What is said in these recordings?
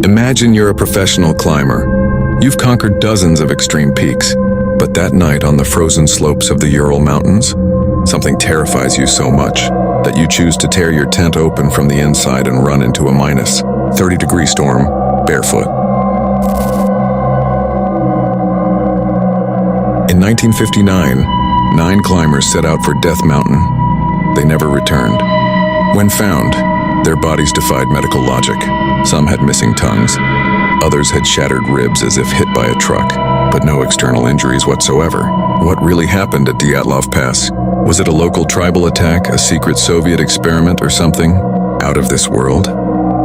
Imagine you're a professional climber. You've conquered dozens of extreme peaks, but that night on the frozen slopes of the Ural Mountains, something terrifies you so much that you choose to tear your tent open from the inside and run into a minus 30-degree storm barefoot. In 1959, 9 climbers set out for Death Mountain. They never returned. When found, their bodies defied medical logic. Some had missing tongues. Others had shattered ribs as if hit by a truck, but no external injuries whatsoever. What really happened at Dyatlov Pass? Was it a local tribal attack, a secret Soviet experiment, or something out of this world?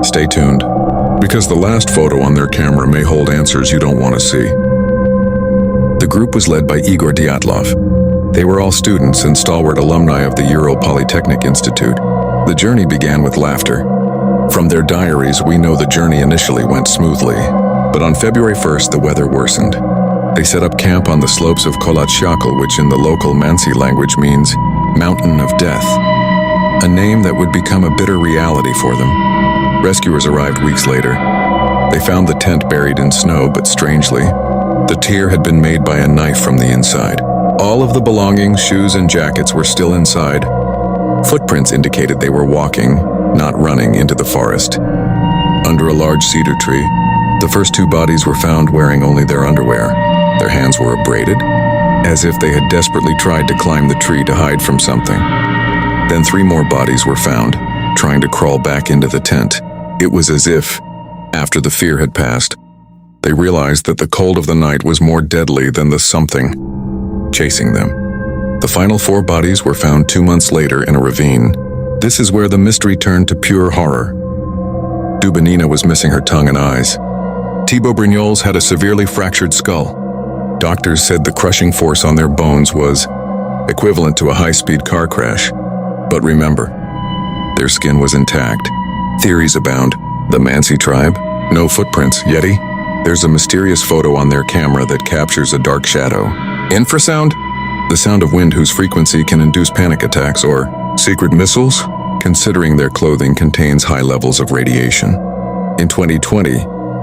Stay tuned, because the last photo on their camera may hold answers you don't want to see. The group was led by Igor Dyatlov. They were all students and stalwart alumni of the Ural Polytechnic Institute. The journey began with laughter. From their diaries, we know the journey initially went smoothly, but on February 1st, the weather worsened. They set up camp on the slopes of Kolatshakal, which in the local Mansi language means Mountain of Death, a name that would become a bitter reality for them. Rescuers arrived weeks later. They found the tent buried in snow, but strangely, the tier had been made by a knife from the inside. All of the belongings, shoes, and jackets were still inside. Footprints indicated they were walking, not running, into the forest. Under a large cedar tree, the first 2 bodies were found wearing only their underwear. Their hands were abraded, as if they had desperately tried to climb the tree to hide from something. Then 3 more bodies were found, trying to crawl back into the tent. It was as if, after the fear had passed, they realized that the cold of the night was more deadly than the something chasing them. The final 4 bodies were found 2 months later in a ravine. This is where the mystery turned to pure horror. Dubinina was missing her tongue and eyes. Thibaut Brignoles had a severely fractured skull. Doctors said the crushing force on their bones was equivalent to a high-speed car crash. But remember, their skin was intact. Theories abound. The Mansi tribe? No footprints. Yeti? There's a mysterious photo on their camera that captures a dark shadow. Infrasound? The sound of wind whose frequency can induce panic attacks, or secret missiles? Considering their clothing contains high levels of radiation. In 2020,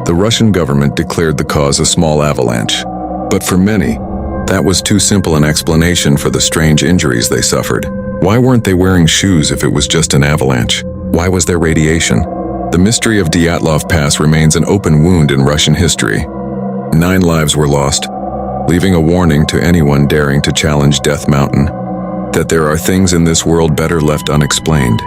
the Russian government declared the cause a small avalanche. But for many, that was too simple an explanation for the strange injuries they suffered. Why weren't they wearing shoes if it was just an avalanche? Why was there radiation? The mystery of Dyatlov Pass remains an open wound in Russian history. 9 lives were lost, leaving a warning to anyone daring to challenge Death Mountain, that there are things in this world better left unexplained.